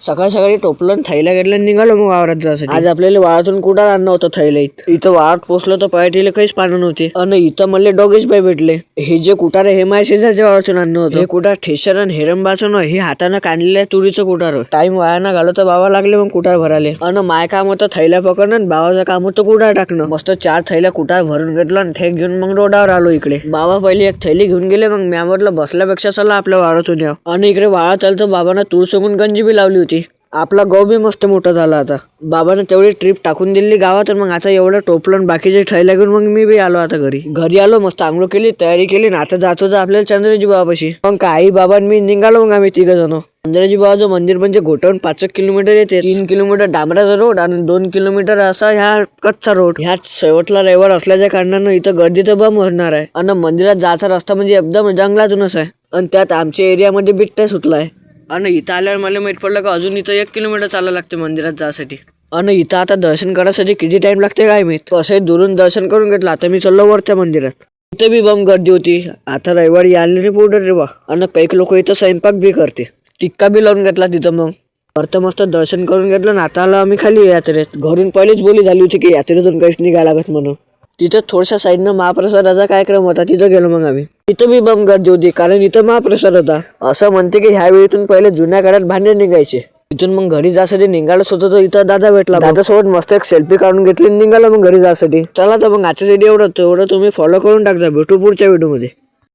सकाळी सकाळी टोपलं थैला घेतलं निघालो मग वावरात जायसाठी. आज आपल्याला वाळातून कुठं आणणं होतं थैला. इथं वावरात पोचलो तर पायटीला काहीच पाणी नव्हते आणि इथं मला डॉगेश बाई भेटले. हे जे कुटार आहे हे माझ्या शेजारच्या वावरातून आणणं होतं. हे कुटार ठेसर आणि हेरंबाचं हे हातानं काढलेल्या तुरीचं कुटार. टाइम वाया ना घालव तर बाबा लागले मग कुटार भराले. आणि माय काम होतं थैला पकडणं, बाबाचं काम होतं कुटार टाकणं. मस्त 4 थैल्या कुटार भरून घेतलं आणि ठेक घेऊन मग रोडावर आलो इकडे. बाबा पहिले एक थैली घेऊन गेले, मग मी म्हटलं बसल्यापेक्षा चला आपल्या वावरातून या. आणि इकडे वाळत आलं तर बाबांना तूर सोगून गंजी बी लावली होती. आपला गहू बी मस्त मोठा झाला. आता बाबाने तेवढी ट्रिप टाकून दिली गावात. मग आता एवढं टोपलं बाकीचे थैल्या घेऊन मग मी बी आलो. आता घरी आलो, मस्त आंघोळ केली, तयारी केली ना आता जातो तर आपल्याला चंद्रजी बाबापाशी. मग काही बाबा मी निघालो. मग आम्ही 3 जण. चंद्रजी बाबाचं मंदिर म्हणजे घोटवून 5 किलोमीटर येते. 3 किलोमीटर डांबराचा रोड आणि 2 किलोमीटर असा ह्या कच्चा रोड. ह्याच शेवटला रविवार असल्याच्या कारणानं इथं गर्दी तर बम होणार आहे. आणि मंदिरात जायचा रस्ता म्हणजे एकदम जंगलातूनच आहे. आणि त्यात आमच्या एरियामध्ये बिबट्या सुटलाय. आणि इथं आल्यावर मला माहित पडलं का अजून इथं 1 किलोमीटर चालायला लागते मंदिरात जायसाठी. आणि इथं आता दर्शन करायसाठी किती टाइम लागते काय माहित. असंही दुरून दर्शन करून घेतलं. आता मी चाललो वरच्या मंदिरात. इथं बी बम गर्दी होती. आता रविवारी आले नाही पुढे रे बा. आणि काही लोक इथं स्वयंपाक बी करते. टिक्का बी लावून घेतला तिथं. मग वरतं मस्त दर्शन करून घेतलं ना आता आलो आम्ही खाली यात्रेत. घरून पहिलेच बोली झाली होती की यात्रेतून काहीच निघायला लागत म्हणून. तिथं थोड्याशा साईडनं महाप्रसादाचा कार्यक्रम होता, तिथं गेलो मग आम्ही. इथं बी बम गर्दी होती कारण इथं महाप्रसाद होता. असं म्हणते की ह्या वेळीतून पहिले जुन्या काळात भांडे निघायचे. इथून मग घरी जायसाठी निघालोच होतो तर इथं दादा भेटला. दादासोबत मस्त एक सेल्फी काढून घेतली, निघालो मग घरी जायसाठी. चला तर मग आजच्या व्हिडिओ एवढं तुम्ही फॉलो करून टाकता. भेटू पुढच्या व्हिडिओमध्ये.